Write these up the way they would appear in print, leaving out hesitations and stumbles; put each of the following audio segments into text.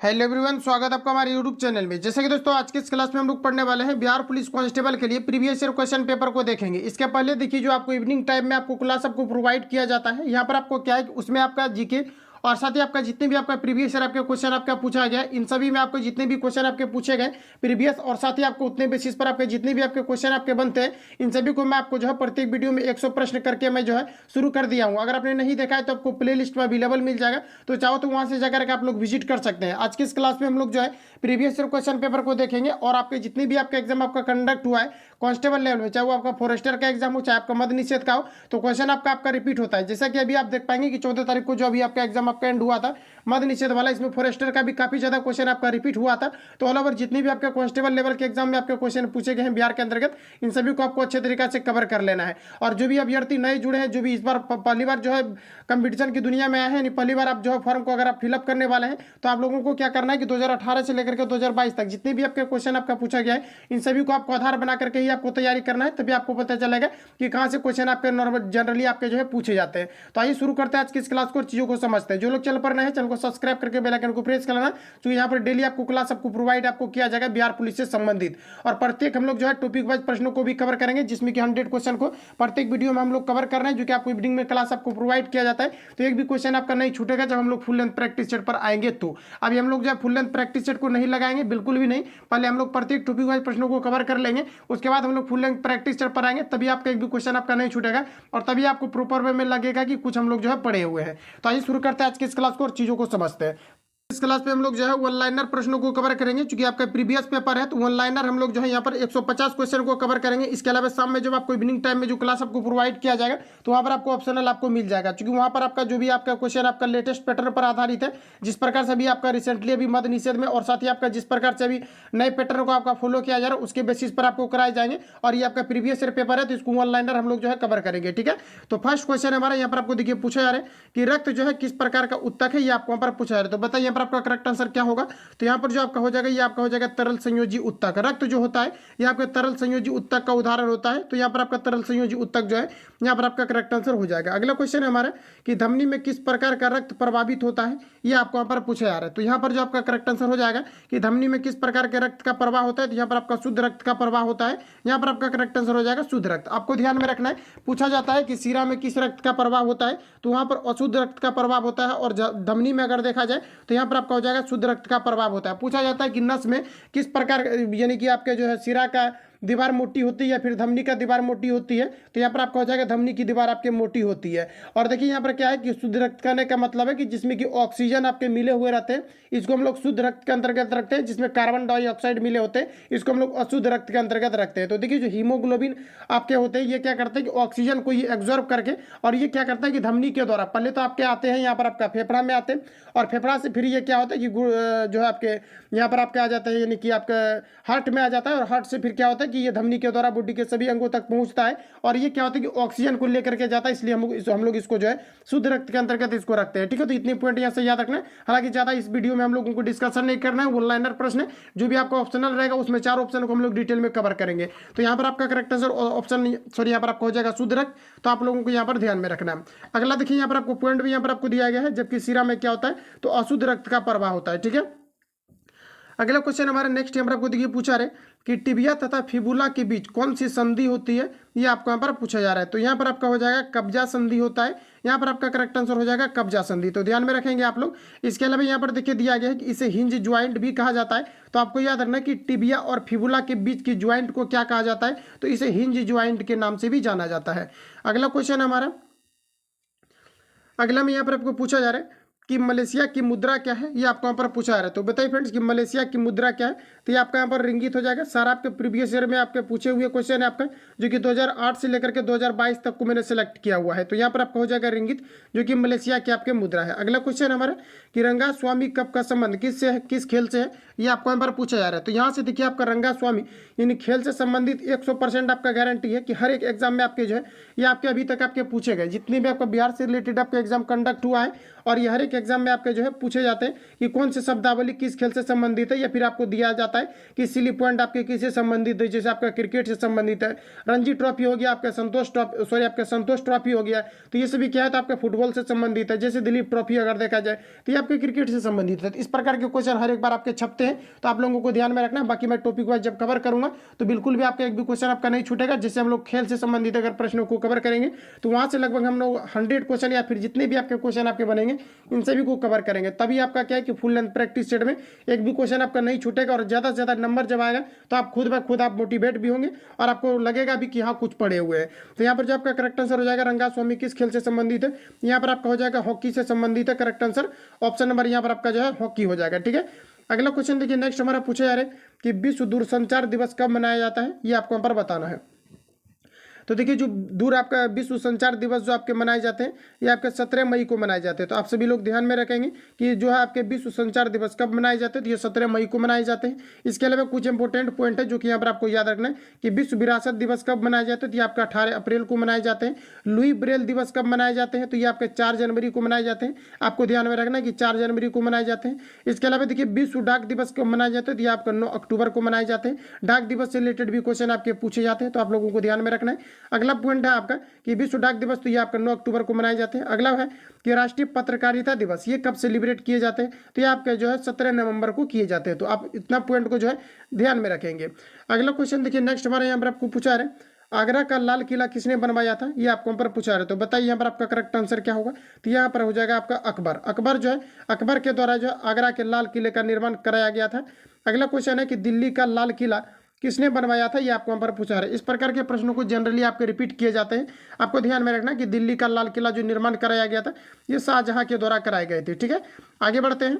Hello everyone, स्वागत आपका हमारे यूट्यूब चैनल में। जैसे कि दोस्तों आज के इस क्लास में हम लोग पढ़ने वाले हैं बिहार पुलिस कांस्टेबल के लिए प्रीवियस ईयर क्वेश्चन पेपर को देखेंगे। इसके पहले देखिए, जो आपको इवनिंग टाइम में आपको क्लास आपको प्रोवाइड किया जाता है, यहाँ पर आपको क्या है कि उसमें आपका जीके और साथ ही आपका जितने भी आपका प्रीवियस ईयर आपके क्वेश्चन आपका पूछा गया, इन सभी में आपको जितने भी क्वेश्चन आपके पूछे गए प्रीवियस, और साथ ही आपको उतने बेसिस पर आपके जितने भी आपके क्वेश्चन आपके बनते हैं, इन सभी को मैं आपको जो है प्रत्येक वीडियो में 100 प्रश्न करके मैं जो है शुरू कर दिया हूँ। अगर आपने नहीं देखा है तो आपको प्ले लिस्ट में अवेलेबल मिल जाएगा, तो चाहो तो वहाँ से जाकर के आप लोग विजिट कर सकते हैं। आज की इस क्लास में हम लोग जो है प्रीवियस ईयर क्वेश्चन पेपर को देखेंगे और आपके जितने भी आपका एग्जाम आपका कंडक्ट हुआ है कांस्टेबल लेवल में, चाहे वो आपका फॉरेस्टर का एग्जाम हो चाहे आपका मद निषेध का हो, तो क्वेश्चन आपका रिपीट होता है। जैसा कि अभी आप देख पाएंगे कि 14 तारीख को जो अभी आपका एग्जाम आपका एंड हुआ था मद निषेध वाला, इसमें फॉरेस्टर का भी काफी ज्यादा क्वेश्चन आपका रिपीट हुआ था। तो ऑल ओवर जितने भी आपके कांस्टेबल लेवल के एग्जाम में आपके क्वेश्चन पूछे गए हैं बिहार के अंतर्गत, इन सभी को आपको अच्छे तरीके से कवर कर लेना है। और जो भी अभ्यर्थी नए जुड़े हैं, जो भी इस बार पहली बार जो है कंपटीशन की दुनिया में आए हैं, पहली बार आप जो है फॉर्म को अगर आप फिलअप करने वाले हैं, तो आप लोगों को क्या करना है कि 2018 से लेकर के 2022 तक जितने भी आपके क्वेश्चन आपका पूछा गया है, इन सभी को आपको आधार बना करके ही आपको तैयारी करना है। तभी आपको पता चलेगा कि कहाँ से क्वेश्चन आपके नॉर्मल जनरली आपके जो है पूछे जाते हैं। तो आइए शुरू करते हैं आज की इस क्लास को और चीजों को समझते हैं। जो लोग चैनल पर नए हैं, चैनल को सब्सक्राइब करके बेल आइकन को प्रेस कर लेना, तो यहाँ पर डेली आपको क्लास आपको प्रोवाइड आपको किया जाएगा बिहार पुलिस से संबंधित। और प्रत्येक हम लोग जो है टॉपिक वाइज प्रश्नों को भी कवर करेंगे, जिसमें कि 100 क्वेश्चन को प्रत्येक वीडियो में हम लोग कवर कर रहे हैं, जो कि आपको इवनिंग में क्लास आपको प्रोवाइड किया जाता है। तो एक भी क्वेश्चन आपका नहीं छूटेगा जब हम लोग फुल लेंथ प्रैक्टिस सेट पर आएंगे। तो अभी हम लोग जो है फुल लेंथ प्रैक्टिस सेट को नहीं लगाएंगे, बिल्कुल भी नहीं। पहले हम लोग प्रत्येक टॉपिक वाइज प्रश्नों को कवर कर लेंगे, उसके बाद हम लोग फुल लेंथ प्रैक्टिस सेट पर आएंगे, तभी आपका एक भी क्वेश्चन आपका नहीं छूटेगा और तभी आपको प्रॉपर वे में लगेगा कि कुछ हम लोग जो है पढ़े हुए हैं। तो आइए शुरू करते हैं आज की इस क्लास को और चीजों को समझते हैं। इस क्लास पे हम लोग जो है वन लाइनर प्रश्नों को कवर करेंगे, क्योंकि आपका प्रीवियस पेपर है, तो वन लाइनर हम लोग जो है यहाँ पर 150 क्वेश्चन को कवर करेंगे। इसके अलावा शाम में जब आपको इवनिंग टाइम में जो क्लास आपको प्रोवाइड किया जाएगा, तो वहाँ पर आपको ऑप्शनल आपको मिल जाएगा, क्योंकि वहाँ पर आपका जो भी आपका क्वेश्चन आपका लेटेस्ट पैटर्न पर आधारित है, जिस प्रकार से अभी आपका रिसेंटली अभी मद निषेध में और साथ ही आपका जिस प्रकार से अभी नए पैटर्न को आपका फॉलो किया जा रहा है, उसके बेसिस पर आपको कराए जाएंगे। और ये आपका प्रीवियस ईयर पेपर है, तो इसको वन लाइनर हम लोग जो है कवर करेंगे। ठीक है, तो फर्स्ट क्वेश्चन हमारा यहाँ पर आपको देखिए पूछा जा रहा है कि रक्त जो है किस प्रकार का उत्तक है, ये आपको वहाँ पर पूछा जा रहा है। तो बताइए यहाँ पर आपका करेक्ट आंसर क्या होगा। तो यहाँ पर जो आपका हो जाएगा, ये आपका हो जाएगा तरल संयोजी उत्तक। रक्त जो होता है ये आपका तरल संयोजी उत्तक का उदाहरण होता है, तो यहाँ पर आपका तरल संयोजी उत्तक जो है यहाँ पर आपका करेक्ट आंसर हो जाएगा। अगला क्वेश्चन है हमारा कि धमनी में किस प्रकार का रक्त प्रभावित होता है, ये आपको यहाँ पर पूछा जा रहा है। तो यहाँ पर जो आपका करेक्ट आंसर हो जाएगा कि धमनी में किस प्रकार के रक्त का प्रवाह होता है, तो यहाँ पर आपका शुद्ध रक्त का प्रवाह होता है। यहाँ पर आपका करेक्ट आंसर हो जाएगा शुद्ध रक्त। आपको ध्यान में रखना है, पूछा जाता है कि सीरा में किस रक्त का प्रवाह होता है, तो वहाँ पर अशुद्ध रक्त का प्रभाव होता है, और धमनी में अगर देखा जाए तो यहाँ पर आपका हो जाएगा शुद्ध रक्त का प्रभाव होता है। पूछा जाता है कि नस में किस प्रकार यानी कि आपके जो है सिरा का दीवार मोटी होती है या फिर धमनी का दीवार मोटी होती है, तो यहाँ पर आपका हो जाएगा धमनी की दीवार आपके मोटी होती है। और देखिए यहाँ पर क्या है कि शुद्ध रक्त कहने का मतलब है कि जिसमें कि ऑक्सीजन आपके मिले हुए रहते हैं, इसको हम लोग शुद्ध रक्त के अंतर्गत रखते हैं। जिसमें कार्बन डाइऑक्साइड मिले होते हैं, इसको हम लोग अशुद्ध रक्त के अंतर्गत रखते हैं। तो देखिए जो हीमोग्लोबिन आपके होते हैं, ये क्या करते हैं कि ऑक्सीजन को ये एब्जॉर्ब करके, और ये क्या करता है कि धमनी के द्वारा पहले तो आपके आते हैं यहाँ पर आपका फेफड़ा में आते हैं, और फेफड़ा से फिर ये क्या होता है कि जो है आपके यहाँ पर आपके आ जाता है, यानी कि आपका हार्ट में आ जाता है, और हार्ट से फिर क्या होता है कि ये धमनी के द्वारा बॉडी के सभी अंगों तक पहुंचता है, और ये क्या होता है कि ऑक्सीजन को लेकर के जाता है। इसलिए हम लोग इसको जो है शुद्ध रक्त के अंतर्गत इसको रखते हैं। ठीक है, तो इतने पॉइंट यहाँ से याद रखना है। हालांकि ज्यादा इस वीडियो में हम लोगों को डिस्कशन नहीं करना है, वन लाइनर प्रश्न है, जो भी आपका ऑप्शनल रहेगा उसमें 4 ऑप्शन को हम लोग डिटेल में कवर करेंगे। तो यहाँ पर आपका करेक्ट आंसर ऑप्शन सॉरी यहाँ पर आपका हो जाएगा शुद्ध रक्त। तो आप लोगों को यहाँ पर ध्यान में रखना है। अगला देखिए यहाँ पर आपको पॉइंट भी यहाँ पर आपको दिया गया है, जबकि सीरा में क्या होता है तो अशुद्ध रक्त का प्रवाह होता है। ठीक है, अगला क्वेश्चन हमारा नेक्स्ट यहाँ पर आपको देखिए पूछा रहे कि टिबिया तथा फिबुला के बीच कौन सी संधि होती है, ये आपको यहाँ पर पूछा जा रहा है। तो यहाँ पर आपका हो जाएगा कब्जा संधि होता है। यहाँ पर आपका करेक्ट आंसर हो जाएगा कब्जा संधि। तो ध्यान में रखेंगे आप लोग। इसके अलावा यहाँ पर देखिए दिया गया है कि इसे हिंज ज्वाइंट भी कहा जाता है। तो आपको याद रखना है कि टिबिया और फिबुला के बीच की ज्वाइंट को क्या कहा जाता है, तो इसे हिंज ज्वाइंट के नाम से भी जाना जाता है। अगला क्वेश्चन हमारा, अगला में यहाँ पर आपको पूछा जा रहा है कि मलेशिया की मुद्रा क्या है, ये आपको यहाँ पर पूछा है। तो बताइए फ्रेंड्स कि मलेशिया की मुद्रा क्या है। तो ये आपका यहाँ पर रिंगित हो जाएगा। सारा आपके प्रीवियस ईयर में आपके पूछे हुए क्वेश्चन है आपका, जो कि 2008 से लेकर के 2022 तक को मैंने सेलेक्ट किया हुआ है। तो यहाँ पर आपका हो जाएगा रिंगित, जो कि मलेशिया की आपके मुद्रा है। अगला क्वेश्चन हमारा कि रंगा स्वामी कप का संबंध किससे है, किस खेल से है, ये आपको यहाँ पर पूछा जा रहा है। तो यहाँ से देखिए आपका रंगा स्वामी यानी खेल से संबंधित 100% आपका गारंटी है कि हर एक एग्जाम में आपके जो है ये आपके अभी तक आपके पूछे गए जितने भी आपका बिहार से रिलेटेड आपका एग्जाम कंडक्ट हुआ है, और ये हर एक एग्जाम में आपके जो है पूछे जाते हैं कि कौन से शब्दावली किस खेल से संबंधित है, या फिर आपको दिया जाता है कि सिली पॉइंट आपके किससे संबंधित है, जैसे आपका क्रिकेट से संबंधित है, रणजी ट्रॉफी हो गया, आपका संतोष ट्रॉफी हो गया, तो ये सभी क्या है तो आपका फुटबॉल से संबंधित है। जैसे दिलीप ट्रॉफी अगर देखा जाए तो ये आपके क्रिकेट से संबंधित है। इस प्रकार के क्वेश्चन हर एक बार आपके छपते हैं, तो आप लोगों को ध्यान में रखना। बाकी मैं टॉपिक वाइज जब कवर करूंगा तो बिल्कुल भी आपका एक भी क्वेश्चन आपका नहीं छूटेगा। जैसे हम लोग खेल से संबंधित अगर प्रश्नों को कवर करेंगे तो वहां से लगभग हम लोग 100 क्वेश्चन या फिर जितने भी आपके क्वेश्चन आपके बनेंगे इन सभी को कवर करेंगे। तभी आपका क्या है कि फुल लेंथ प्रैक्टिस सेट में एक भी क्वेश्चन आपका नहीं छूटेगा, और ज्यादा से ज्यादा नंबर जब आएगा तो आप खुद ब खुद आप मोटिवेट भी होंगे और आपको लगेगा भी कि हाँ कुछ पढ़े हुए हैं। तो यहाँ पर जो आपका करेक्ट आंसर हो जाएगा रंगास्वामी किस खेल से संबंधित है, यहाँ पर आपका हो जाएगा हॉकी से संबंधित है। करेक्ट आंसर ऑप्शन नंबर यहाँ पर आपका जो है हॉकी हो जाएगा। ठीक है, अगला क्वेश्चन देखिए नेक्स्ट हमारा पूछा जा रहा है कि विश्व दूरसंचार दिवस कब मनाया जाता है, ये आपको यहाँ पर बताना है। तो देखिए जो दूर आपका विश्व संचार दिवस जो आपके मनाए जाते हैं ये आपके 17 मई को मनाए जाते हैं। तो आप सभी लोग ध्यान में रखेंगे कि जो है आपके विश्व संचार दिवस कब मनाए जाते हैं, तो ये 17 मई को मनाए जाते हैं। इसके अलावा कुछ इंपॉर्टेंट पॉइंट है जो कि यहाँ पर आपको याद रखना है कि विश्व विरासत दिवस कब मनाए जाते हैं, तो ये आपका 18 अप्रैल को मनाए जाते हैं। लुई ब्रेल दिवस कब मनाए जाते हैं, तो ये आपके 4 जनवरी को मनाए जाते हैं। आपको ध्यान में रखना है कि 4 जनवरी को मनाए जाते हैं। इसके अलावा देखिए विश्व डाक दिवस कब मनाए जाते हैं, तो ये आपका 9 अक्टूबर को मनाए जाते हैं। डाक दिवस से रिलेटेड भी क्वेश्चन आपके पूछे जाते हैं, तो आप लोगों को ध्यान में रखना है। अगला पॉइंट है आपका कि विश्व डाक दिवस, तो ये आपका 9 अक्टूबर को मनाए जाते हैं। अगला है कि राष्ट्रीय पत्रकारिता दिवस, ये कब सेलिब्रेट किए जाते हैं, तो ये आपका जो है 17 नवंबर को किए जाते हैं। तो आप इतना पॉइंट को जो है ध्यान में रखेंगे। अगला क्वेश्चन देखिए नेक्स्ट हमारे यहाँ पर आपको पूछा है आगरा का लाल किला किसने बनवाया था, ये आपको पर पूछा रहे। तो बताइए यहाँ पर आपका करेक्ट आंसर क्या होगा, तो यहाँ पर हो जाएगा आपका अकबर। अकबर जो है अकबर के द्वारा जो है आगरा के लाल किले का निर्माण कराया गया था। अगला क्वेश्चन है कि दिल्ली का लाल किला किसने बनवाया था, ये आपको यहाँ पर पूछा रहे। इस प्रकार के प्रश्नों को जनरली आपके रिपीट किए जाते हैं। आपको ध्यान में रखना कि दिल्ली का लाल किला जो निर्माण कराया गया था ये शाहजहां के द्वारा कराए गए थे। ठीक है, आगे बढ़ते हैं।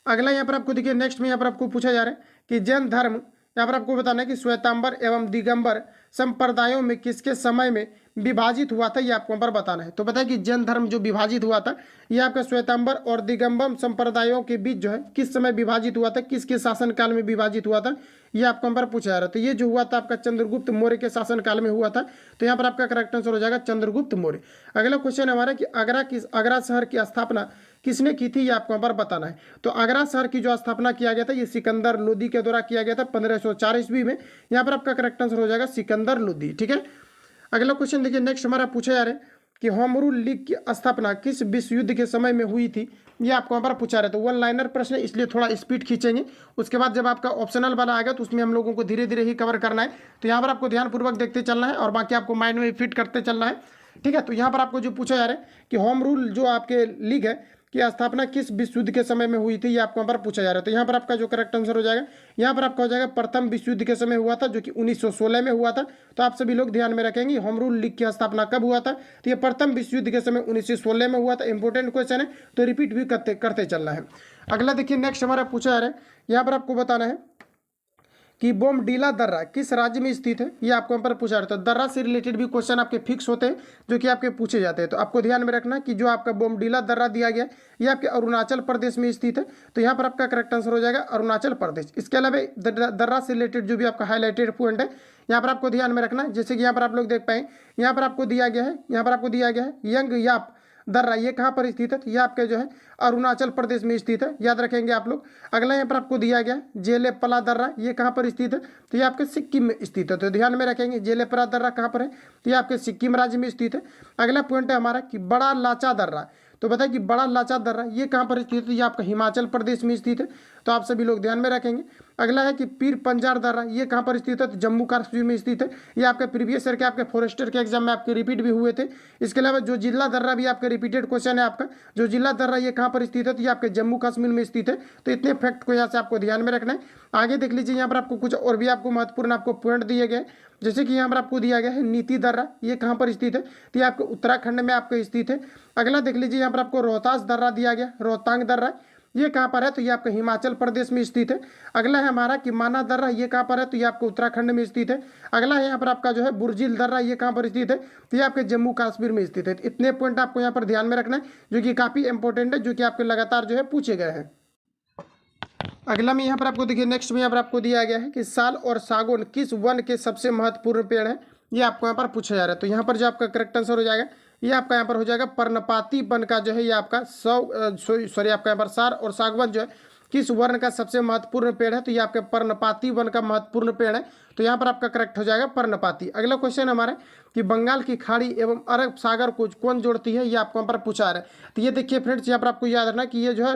अगला यहाँ पर आपको देखिए नेक्स्ट में यहाँ पर आपको पूछा जा रहा है कि जैन धर्म, यहाँ पर आपको बताना है कि श्वेतांबर एवं दिगंबर संप्रदायों में किसके समय में विभाजित हुआ था, ये आपको यहाँ पर बताना है। तो बताए कि जैन धर्म जो विभाजित हुआ था ये आपका श्वेतांबर और दिगंबर संप्रदायों के बीच जो है किस समय विभाजित हुआ था, किसके शासनकाल में विभाजित हुआ था, ये आपको यहाँ पर पूछा जा रहा है। तो ये जो हुआ था आपका चंद्रगुप्त मौर्य के शासनकाल में हुआ था। तो यहाँ पर आपका करेक्ट आंसर हो जाएगा चंद्रगुप्त मौर्य। अगला क्वेश्चन हमारा कि आगरा शहर की स्थापना किसने की थी, ये आपको यहाँ पर बताना है। तो आगरा शहर की जो स्थापना किया गया था ये सिकंदर लोदी के द्वारा किया गया था 1504 ईस्वी में। यहाँ पर आपका करेक्ट आंसर हो जाएगा सिकंदर लोदी। ठीक है, अगला क्वेश्चन देखिए नेक्स्ट हमारा पूछा जा रहा है कि होम रूल लीग की स्थापना किस विश्व युद्ध के समय में हुई थी, ये आपको यहाँ पर पूछा रहे। तो 1 लाइनर प्रश्न है इसलिए थोड़ा स्पीड खींचेंगे। उसके बाद जब आपका ऑप्शनल वाला आएगा तो उसमें हम लोगों को धीरे धीरे ही कवर करना है। तो यहाँ पर आपको ध्यानपूर्वक देखते चलना है और बाकी आपको माइंड में फिट करते चलना है। ठीक है, तो यहाँ पर आपको जो पूछा जा रहा है कि होम रूल जो आपके लीग है की स्थापना किस विश्व युद्ध के समय में हुई थी, ये आपको यहाँ पर पूछा जा रहा है। तो यहाँ पर आपका जो करेक्ट आंसर हो जाएगा यहाँ पर आपका हो जाएगा प्रथम विश्व युद्ध के समय हुआ था जो कि 1916 में हुआ था। तो आप सभी लोग ध्यान में रखेंगे होम रूल लीग की स्थापना कब हुआ था, तो ये प्रथम विश्व युद्ध के समय 1916 में हुआ था। इंपॉर्टेंट क्वेश्चन है तो रिपीट भी करते चलना है। अगला देखिए नेक्स्ट हमारा पूछा जा रहा है, यहाँ पर आपको बताना है कि बोमडीला दर्रा किस राज्य में स्थित है, ये आपको यहाँ पर पूछा रहता है। दर्रा से रिलेटेड भी क्वेश्चन आपके फिक्स होते हैं जो कि आपके पूछे जाते हैं। तो आपको ध्यान में रखना कि जो आपका बोमडीला दर्रा दिया गया ये आपके अरुणाचल प्रदेश में स्थित है। तो यहाँ पर आपका करेक्ट आंसर हो जाएगा अरुणाचल प्रदेश। इसके अलावा दर्रा से रिलेटेड जो भी आपका हाईलाइटेड पॉइंट है यहाँ पर आपको ध्यान में रखना है। जैसे कि यहाँ पर आप लोग देख पाए यहाँ पर आपको दिया गया है, यहाँ पर आपको दिया गया है यंग याप दर्रा, ये कहाँ पर स्थित है, ये आपके जो है अरुणाचल प्रदेश में स्थित है, याद रखेंगे आप लोग। अगला यहाँ पर आपको दिया गया जेले पला दर्रा, ये कहाँ पर स्थित है, तो ये आपके सिक्किम में स्थित है। तो ध्यान में रखेंगे जेले पला दर्रा कहाँ पर है, तो ये आपके सिक्किम राज्य में स्थित है। अगला पॉइंट है हमारा कि बड़ा लाचा दर्रा, तो बताए कि बड़ा लाचा दर्रा ये कहाँ पर स्थित है, ये आपका हिमाचल प्रदेश में स्थित है। तो आप सभी लोग ध्यान में रखेंगे। अगला है कि पीर पंजार दर्रा, ये कहाँ पर स्थित है, तो जम्मू कश्मीर में स्थित है। ये आपके प्रीवियस ईयर के आपके फॉरेस्टर के एग्जाम में आपके रिपीट भी हुए थे। इसके अलावा जो जिला दर्रा भी आपका रिपीटेड क्वेश्चन है आपका, जो जिला दर्रा ये कहाँ पर स्थित है, तो ये आपके जम्मू कश्मीर में स्थित है। तो इतने फैक्ट को यहाँ से आपको ध्यान में रखना है। आगे देख लीजिए यहाँ पर आपको कुछ और भी आपको महत्वपूर्ण आपको पॉइंट दिए गए, जैसे कि यहाँ पर आपको दिया गया है नीति दर्रा, ये कहाँ पर स्थित है, तो ये आपके उत्तराखंड में आपके स्थित है। अगला देख लीजिए यहाँ पर आपको रोहतास दर्रा दिया गया, रोहतांग दर्रा ये कहाँ पर है, तो ये आपका हिमाचल प्रदेश में स्थित है। अगला है हमारा कि माना दर्रा, ये कहाँ पर है, तो ये आपको उत्तराखंड में स्थित है। अगला है यहाँ पर आपका जो है बुर्जिल दर्रा, ये कहाँ पर स्थित है, तो ये आपके जम्मू कश्मीर में स्थित है। इतने पॉइंट आपको यहाँ पर ध्यान में रखना है जो कि काफी इंपॉर्टेंट है, जो कि आपके लगातार जो है पूछे गए हैं। अगला में यहाँ पर आपको देखिए नेक्स्ट में यहाँ पर आपको दिया गया है कि साल और सागौन किस वन के सबसे महत्वपूर्ण पेड़ है, ये आपको यहाँ पर पूछा जा रहा है। तो यहाँ पर जो आपका करेक्ट आंसर हो जाएगा ये आपका यहाँ पर हो जाएगा पर्णपाती वन का जो है ये आपका सॉरी आपका यहाँ पर सार और सागवान जो है किस वर्ण का सबसे महत्वपूर्ण पेड़ है, तो ये आपके पर्णपाती वन का महत्वपूर्ण पेड़ है। तो यहाँ पर आपका करेक्ट हो जाएगा पर्णपाती। अगला क्वेश्चन हमारा कि बंगाल की खाड़ी एवं अरब सागर को कौन जोड़ती है, ये आपको यहाँ पर पूछा रहा है। तो ये देखिए फ्रेंड्स, यहाँ पर आपको याद रखना कि ये जो है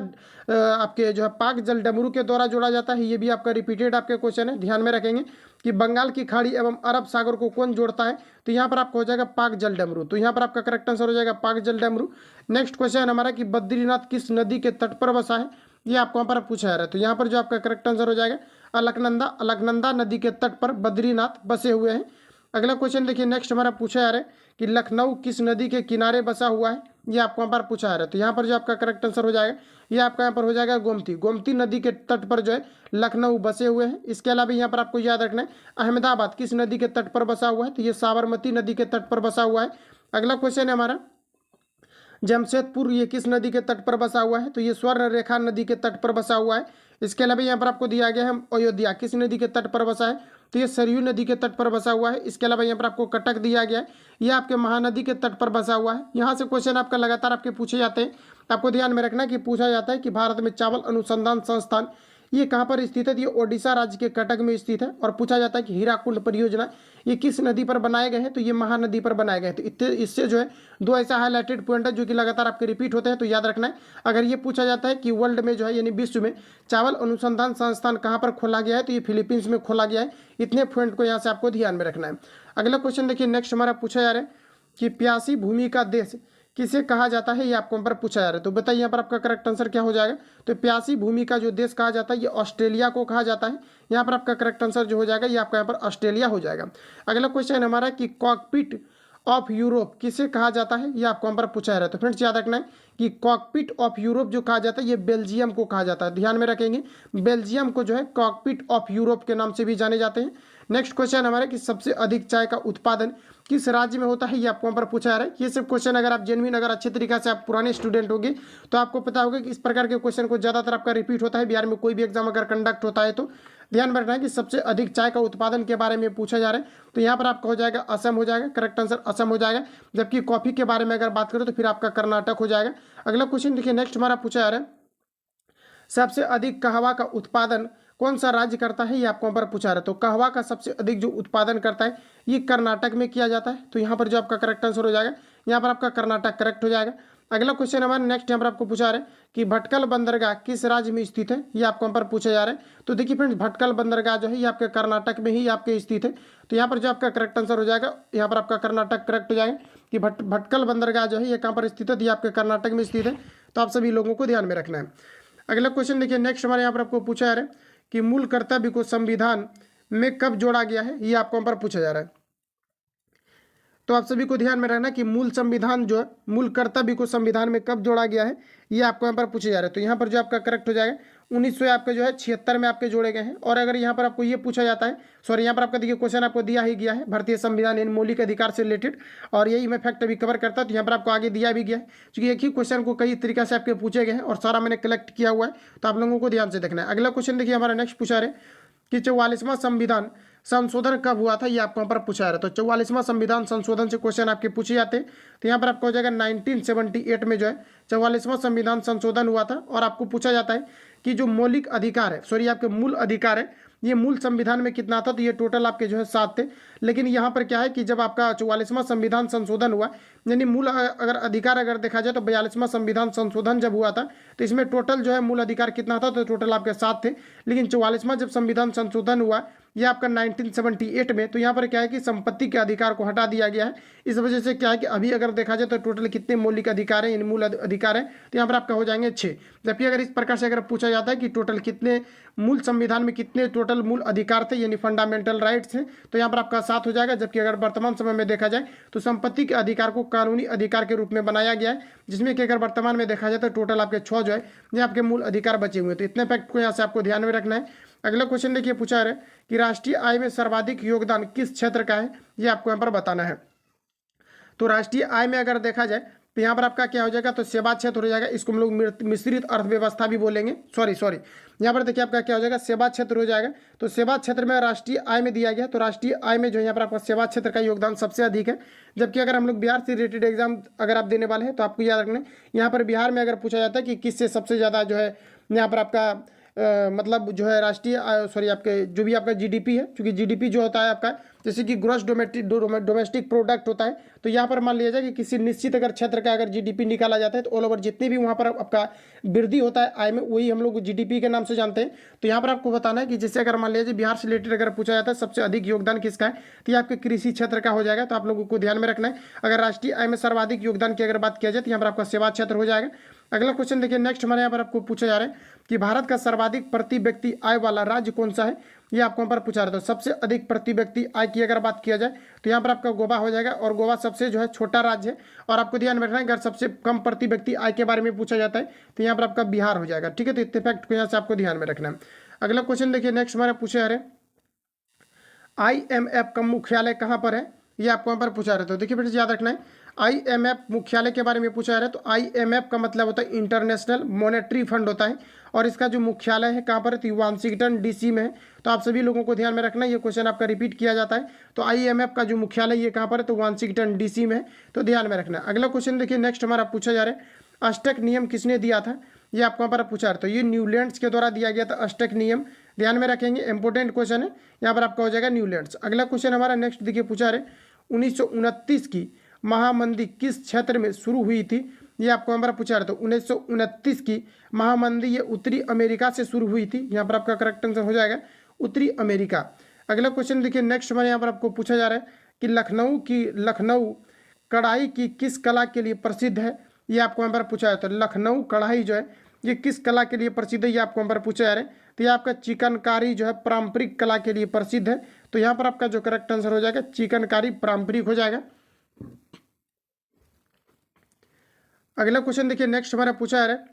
आपके जो है पाक जल डमरू के द्वारा जोड़ा जाता है। ये भी आपका रिपीटेड आपके क्वेश्चन है, ध्यान में रखेंगे कि बंगाल की खाड़ी एवं अरब सागर को कौन जोड़ता है, तो यहाँ पर आपको हो जाएगा पाक जल डमरू। तो यहाँ पर आपका करेक्ट आंसर हो जाएगा पाक जल डमरू। नेक्स्ट क्वेश्चन हमारा कि बद्रीनाथ किस नदी के तट पर बसा है, ये आपको यहाँ पर पूछा जा रहा है। तो यहाँ पर जो आपका करेक्ट आंसर हो जाएगा अलकनंदा नदी के तट पर बद्रीनाथ बसे हुए हैं। अगला क्वेश्चन देखिए नेक्स्ट हमारा पूछा जा रहा है कि लखनऊ किस नदी के किनारे बसा हुआ है, ये आपको यहाँ पर पूछा जा रहा है। तो यहाँ पर जो आपका करेक्ट आंसर हो जाएगा ये आपका यहाँ पर हो जाएगा गोमती नदी के तट पर जो है लखनऊ बसे हुए हैं। इसके अलावा यहाँ पर आपको याद रखना है अहमदाबाद किस नदी के तट पर बसा हुआ है, तो ये साबरमती नदी के तट पर बसा हुआ है। अगला क्वेश्चन है हमारा जमशेदपुर ये किस नदी के तट पर बसा हुआ है, तो ये स्वर्ण रेखा नदी के तट पर बसा हुआ है। इसके अलावा यहाँ पर आपको दिया गया है अयोध्या किस नदी के तट पर बसा है, तो ये सरयू नदी के तट पर बसा हुआ है। इसके अलावा यहाँ पर आपको कटक दिया गया है, ये आपके महानदी के तट पर बसा हुआ है। यहाँ से क्वेश्चन आपका लगातार आपके पूछे जाते हैं, आपको ध्यान में रखना कि पूछा जाता है कि भारत में चावल अनुसंधान संस्थान ये कहाँ पर स्थित है, ये ओडिशा राज्य के कटक में स्थित है। और पूछा जाता है कि हीराकुंड परियोजना ये किस नदी पर बनाए गए हैं, तो ये महानदी पर बनाए गए हैं। तो इससे जो है दो ऐसा हाईलाइटेड पॉइंट है जो कि लगातार आपके रिपीट होते हैं, तो याद रखना है। अगर ये पूछा जाता है कि वर्ल्ड में जो है यानी विश्व में चावल अनुसंधान संस्थान कहाँ पर खोला गया है, तो ये फिलीपींस में खोला गया है। इतने पॉइंट को यहाँ से आपको ध्यान में रखना है। अगला क्वेश्चन देखिए नेक्स्ट हमारा पूछा जा रहा है कि प्यासी भूमि का देश किसे कहा जाता है, ये आपको यहाँ पर पूछा जा रहा है। तो बताइए यहाँ पर आपका करेक्ट आंसर क्या हो जाएगा, तो प्यासी भूमि का जो देश कहा जाता है ये ऑस्ट्रेलिया को कहा जाता है। यहाँ पर आपका करेक्ट आंसर जो हो जाएगा ये आपका यहाँ पर ऑस्ट्रेलिया हो जाएगा। अगला क्वेश्चन हमारा कि कॉकपिट ऑफ यूरोप किसे कहा जाता है, ये आपको यहाँ पर पूछा जा रहा है। तो फ्रेंड्स याद रखना है कि कॉकपिट ऑफ यूरोप जो कहा जाता है ये बेल्जियम को कहा जाता है, ध्यान में रखेंगे। बेल्जियम को जो है कॉकपिट ऑफ यूरोप के नाम से भी जाने जाते हैं। नेक्स्ट क्वेश्चन हमारा कि सबसे अधिक चाय का उत्पादन किस राज्य में होता है, ये आपको यहाँ पर पूछा जा रहा है। ये सब क्वेश्चन अगर आप जेन्युइन अगर अच्छे तरीके से आप पुराने स्टूडेंट होंगे तो आपको पता होगा कि इस प्रकार के क्वेश्चन को ज़्यादातर आपका रिपीट होता है बिहार में कोई भी एग्जाम अगर कंडक्ट होता है। तो ध्यान में रखना है कि सबसे अधिक चाय का उत्पादन के बारे में पूछा जा रहा है। तो यहाँ पर आपका हो जाएगा असम हो जाएगा, करेक्ट आंसर असम हो जाएगा। जबकि कॉफी के बारे में अगर बात करें तो फिर आपका कर्नाटक हो जाएगा। अगला क्वेश्चन देखिए नेक्स्ट हमारा पूछा जा रहा है सबसे अधिक कहवा का उत्पादन कौन सा राज्य करता है, ये आपको यहाँ पर पूछा रहा है। तो कहवा का सबसे अधिक जो उत्पादन करता है ये कर्नाटक में किया जाता है। तो यहाँ पर जो आपका करेक्ट आंसर हो जाएगा यहाँ पर आपका कर्नाटक करेक्ट हो जाएगा। अगला क्वेश्चन हमारा नेक्स्ट यहाँ पर आपको पूछा रहा है कि भटकल बंदरगाह किस राज्य में स्थित है, ये आपको यहाँ पर पूछा जा रहा है। तो देखिए फ्रेंड्स भटकल बंदरगाह जो है ये आपके कर्नाटक में ही आपके स्थित है। तो यहाँ पर जो आपका करेक्ट आंसर हो जाएगा यहाँ पर आपका कर्नाटक करेक्ट हो जाएगा कि भटकल बंदरगाह जो है ये कहाँ पर स्थित है, ये आपके कर्नाटक में स्थित है। तो आप सभी लोगों को ध्यान में रखना है। अगला क्वेश्चन देखिए नेक्स्ट हमारे यहाँ पर आपको पूछा जा रहा है कि मूल कर्तव्य को संविधान में कब जोड़ा गया है, ये आपको यहाँ पर पूछा जा रहा है। तो आप सभी को ध्यान में रखना कि मूल संविधान जो है मूल कर्तव्य को संविधान में कब जोड़ा गया है, ये आपको यहाँ पर पूछे जा रहे हैं। तो यहाँ पर जो आपका करेक्ट हो जाएगा 1900 आपके जो है 76 में आपके जोड़े गए हैं। और अगर यहाँ पर आपको ये पूछा जाता है सॉरी यहाँ पर आपका देखिए क्वेश्चन आपको दिया ही गया है भारतीय संविधान यानी मौलिक अधिकार से रिलेटेड, और यही मैं फैक्ट अभी कवर करता है। तो यहाँ पर आपको आगे दिया भी गया है क्योंकि एक ही क्वेश्चन को कई तरीके से आपके पूछे गए हैं और सारा मैंने कलेक्ट किया हुआ है, तो आप लोगों को ध्यान से देखना है। अगला क्वेश्चन देखिए हमारा नेक्स्ट पूछा रहे कि 44वां संविधान संशोधन कब हुआ था, ये आपको यहाँ पर पूछा रहा है। तो 44वां संविधान संशोधन से क्वेश्चन आपके पूछे जाते हैं। तो यहाँ पर आपको हो जाएगा 1978 में जो है 44वां संविधान संशोधन हुआ था। और आपको पूछा जाता है कि जो मौलिक अधिकार है सॉरी आपके मूल अधिकार है ये मूल संविधान में कितना था, तो ये टोटल आपके जो है 7 थे। लेकिन यहाँ पर क्या है कि जब आपका 44वां संविधान संशोधन हुआ यानी मूल अगर अधिकार अगर देखा जाए तो 42वां संविधान संशोधन जब हुआ था तो इसमें टोटल जो है मूल अधिकार कितना था, तो टोटल आपके 7 थे। लेकिन 44वां जब संविधान संशोधन हुआ ये आपका 1978 में, तो यहाँ पर क्या है कि संपत्ति के अधिकार को हटा दिया गया है। इस वजह से क्या है कि अभी अगर देखा जाए तो टोटल कितने मौलिक अधिकार हैं यानी मूल अधिकार है, तो यहाँ पर आपका हो जाएंगे 6। जबकि अगर इस प्रकार से अगर पूछा जाता है कि टोटल कितने मूल संविधान में कितने टोटल मूल अधिकार थे यानी फंडामेंटल राइट्स थे, तो यहाँ पर आपका 7 हो जाएगा। जबकि अगर वर्तमान समय में देखा जाए तो संपत्ति के अधिकार को कानूनी अधिकार के रूप में बनाया गया है, जिसमें कि अगर वर्तमान में देखा जाए तो टोटल आपके 6 जो है ये आपके मूल अधिकार बचे हुए हैं। तो इतने फैक्ट को यहाँ से आपको ध्यान में रखना है। अगला क्वेश्चन देखिए पूछा है कि राष्ट्रीय आय में सर्वाधिक योगदान किस क्षेत्र का है, ये आपको यहाँ पर बताना है। तो राष्ट्रीय आय में अगर देखा जाए तो यहाँ पर आपका क्या हो जाएगा, तो सेवा क्षेत्र हो जाएगा। इसको हम लोग मिश्रित अर्थव्यवस्था भी बोलेंगे। सॉरी यहाँ पर देखिए आपका क्या हो जाएगा, सेवा क्षेत्र हो जाएगा। तो सेवा क्षेत्र में राष्ट्रीय आय में दिया गया, तो राष्ट्रीय आय में जो है यहाँ पर आपका सेवा क्षेत्र का योगदान सबसे अधिक है। जबकि अगर हम लोग बिहार से रिलेटेड एग्जाम अगर आप देने वाले हैं तो आपको याद रखना है, यहाँ पर बिहार में अगर पूछा जाता है कि किससे सबसे ज़्यादा जो है यहाँ पर आपका मतलब जो है राष्ट्रीय सॉरी आपके जो भी आपका जीडीपी है, क्योंकि जीडीपी जो होता है आपका जैसे कि ग्रॉस डोमेस्टिक प्रोडक्ट होता है, तो यहाँ पर मान लिया जाए कि किसी निश्चित अगर क्षेत्र का अगर जीडीपी निकाला जाता है तो ऑल ओवर जितने भी वहाँ पर आपका वृद्धि होता है आय में, वही हम लोग जीडीपी के नाम से जानते हैं। तो यहाँ पर आपको बताना है कि जैसे अगर मान लीजिए बिहार से रिलेटेड अगर पूछा जाता है सबसे अधिक योगदान किसका है, तो ये आपके कृषि क्षेत्र का हो जाएगा। तो आप लोगों को ध्यान में रखना है, अगर राष्ट्रीय आय में सर्वाधिक योगदान की अगर बात किया जाए तो यहाँ पर आपका सेवा क्षेत्र हो जाएगा। अगला क्वेश्चन देखिए, नेक्स्ट हमारे यहाँ पर आपको पूछा जा रहा है कि भारत का सर्वाधिक प्रति व्यक्ति आय वाला राज्य कौन सा है, ये आपको यहाँ पर पूछा रहा है। तो सबसे अधिक प्रति व्यक्ति आय की अगर बात किया जाए तो यहाँ पर आपका गोवा हो जाएगा, और गोवा सबसे जो है छोटा राज्य है। और आपको ध्यान में रखना है, अगर सबसे कम प्रति व्यक्ति आय के बारे में पूछा जाता है तो यहाँ पर आपका बिहार हो जाएगा। ठीक है, तो इतने फैक्ट को यहाँ से आपको ध्यान में रखना है। अगला क्वेश्चन देखिए, नेक्स्ट हमारे पूछे जा रहे हैं IMF का मुख्यालय कहाँ पर है, ये आपको यहाँ पर पूछा रहे। तो देखिए फिर याद रखना है, IMF मुख्यालय के बारे में पूछा जा रहा है। तो IMF का मतलब होता है इंटरनेशनल मॉनेटरी फंड होता है, और इसका जो मुख्यालय है कहाँ पर है, तो वाशिंगटन DC में है। तो आप सभी लोगों को ध्यान में रखना है, ये क्वेश्चन आपका रिपीट किया जाता है। तो IMF का जो मुख्यालय ये कहाँ पर है, तो वाशिंगटन DC में है। तो ध्यान में रखना है। अगला क्वेश्चन देखिए, नेक्स्ट हमारा पूछा जा रहा है अष्टक नियम किसने दिया था, ये आपको यहाँ पर पूछा रहा है। तो ये न्यूलैंड्स के द्वारा दिया गया था अष्टक नियम, ध्यान में रखेंगे, इंपॉर्टेंट क्वेश्चन है, यहाँ पर आपका हो जाएगा न्यूलैंड्स। अगला क्वेश्चन हमारा नेक्स्ट देखिए पूछा रहे 1929 की महामंदी किस क्षेत्र में शुरू हुई थी, ये आपको हमारा पूछा रहा। तो 1929 की महामंदी ये उत्तरी अमेरिका से शुरू हुई थी, यहाँ पर आपका करेक्ट आंसर हो जाएगा उत्तरी अमेरिका। अगला क्वेश्चन देखिए, नेक्स्ट हमारे यहाँ पर आपको पूछा जा रहा है कि लखनऊ कढ़ाई की किस कला के लिए प्रसिद्ध है, ये आपको यहाँ पर पूछा जाता है। लखनऊ कढ़ाई जो है ये किस कला के लिए प्रसिद्ध है, ये आपको यहाँ पर पूछा जा रहा है। तो ये आपका चिकनकारी जो है पारंपरिक कला के लिए प्रसिद्ध है। तो यहाँ पर आपका जो करेक्ट आंसर हो जाएगा चिकनकारी पारंपरिक हो जाएगा। अगला क्वेश्चन देखिए, नेक्स्ट हमारा पूछा जा रहा है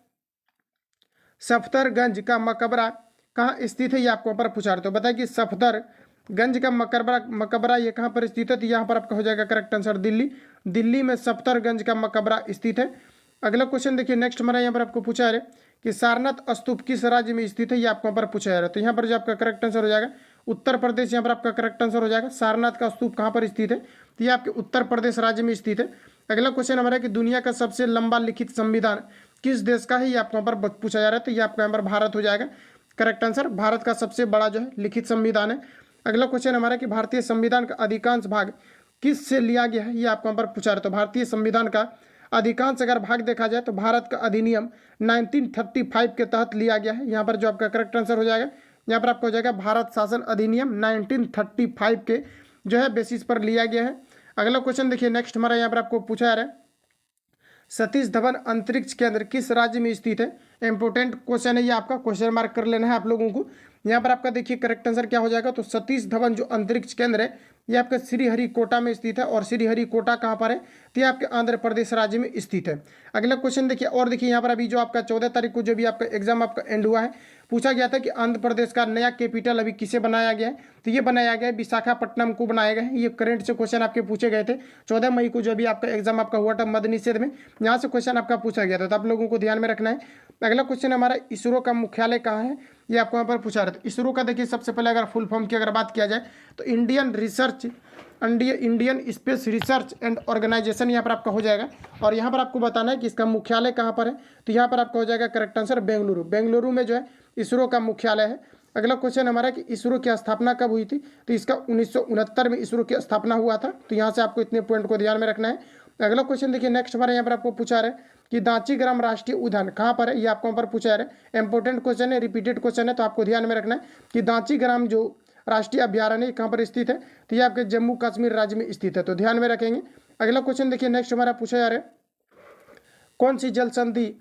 सफदरगंज का मकबरा कहाँ स्थित है, ये आपको यहाँ पर पूछा रहा है। तो बताइए कि सफदरगंज का मकबरा ये कहाँ पर स्थित है, तो यहाँ पर आपका हो जाएगा करेक्ट आंसर दिल्ली में सफदरगंज का मकबरा स्थित है। अगला क्वेश्चन देखिए, नेक्स्ट हमारा यहाँ पर आपको पूछा जा रहा है कि सारनाथ स्तूप किस राज्य में स्थित है, ये आपको यहाँ पर पूछा जा रहा है। तो यहाँ पर जो आपका करेक्ट आंसर हो जाएगा उत्तर प्रदेश, यहाँ पर आपका करेक्ट आंसर हो जाएगा। सारनाथ का स्तूप कहाँ पर स्थित है, तो ये आपके उत्तर प्रदेश राज्य में स्थित है। अगला क्वेश्चन हमारा कि दुनिया का सबसे लंबा लिखित संविधान किस देश का है, ये आपको यहाँ पर पूछा जा रहा है। तो ये आपका यहाँ पर भारत हो जाएगा, करेक्ट आंसर भारत का सबसे बड़ा जो है लिखित संविधान है। अगला क्वेश्चन हमारा कि भारतीय संविधान का अधिकांश भाग किस से लिया गया है, ये आपको यहाँ पर पूछा रहा है। तो भारतीय संविधान का अधिकांश अगर भाग देखा जाए तो भारत का अधिनियम 1935 के तहत लिया गया है। यहाँ पर जो आपका करेक्ट आंसर हो जाएगा, यहाँ पर आपको हो जाएगा भारत शासन अधिनियम 1935 के जो है बेसिस पर लिया गया है। अगला क्वेश्चन देखिए, नेक्स्ट हमारा यहाँ पर आपको पूछा जा रहा है सतीश धवन अंतरिक्ष केंद्र किस राज्य में स्थित है, इंपोर्टेंट क्वेश्चन है, ये आपका क्वेश्चन मार्क कर लेना है आप लोगों को। यहाँ पर आपका देखिए करेक्ट आंसर क्या हो जाएगा, तो सतीश धवन जो अंतरिक्ष केंद्र है ये आपका श्रीहरिकोटा में स्थित है। और श्रीहरिकोटा कहाँ पर है, तो ये आपके आंध्र प्रदेश राज्य में स्थित है। अगला क्वेश्चन देखिए, और देखिए यहाँ पर अभी जो आपका 14 तारीख को जो भी आपका एग्जाम आपका एंड हुआ है, पूछा गया था कि आंध्र प्रदेश का नया कैपिटल अभी किसे बनाया गया है, तो ये बनाया गया है विशाखापट्टनम को बनाया गया है। ये करंट से क्वेश्चन आपके पूछे गए थे 14 मई को जो भी आपका एग्जाम आपका हुआ था मद निषेध में, यहाँ से क्वेश्चन आपका पूछा गया था, तो आप लोगों को ध्यान में रखना है। अगला क्वेश्चन हमारा इसरो का मुख्यालय कहाँ है, ये आपको यहाँ पर पूछा रहा था। इसरो का देखिए सबसे पहले अगर फुल फॉर्म की अगर बात किया जाए तो Indian space research and organisation यहाँ पर आपका हो जाएगा। और यहाँ पर आपको बताना है कि इसका मुख्यालय कहाँ पर है, तो यहाँ पर आपका हो जाएगा करेक्ट आंसर बेंगलुरु में जो है इसरो का मुख्यालय है। अगला क्वेश्चन हमारा कि इसरो की स्थापना कब हुई थी, तो इसका 1969 में इसरो की स्थापना हुआ था। तो यहाँ से आपको इतने पॉइंट को ध्यान में रखना है। अगला क्वेश्चन देखिए, नेक्स्ट हमारे यहाँ पर आपको पूछा रहा है कि दांचीग्राम राष्ट्रीय उद्यान कहाँ पर है, ये आपको यहाँ पर पूछा रहा है। इंपॉर्टेंट क्वेश्चन है, रिपीटेड क्वेश्चन है, तो आपको ध्यान में रखना है कि दांचीग्राम जो राष्ट्रीय अभ्यारण्य कहाँ पर स्थित है, तो ये आपके जम्मू कश्मीर राज्य में स्थित है, तो ध्यान में रखेंगे। अगला क्वेश्चन देखिए, नेक्स्ट हमारा पूछा जा रहा है कौन सी जल संधि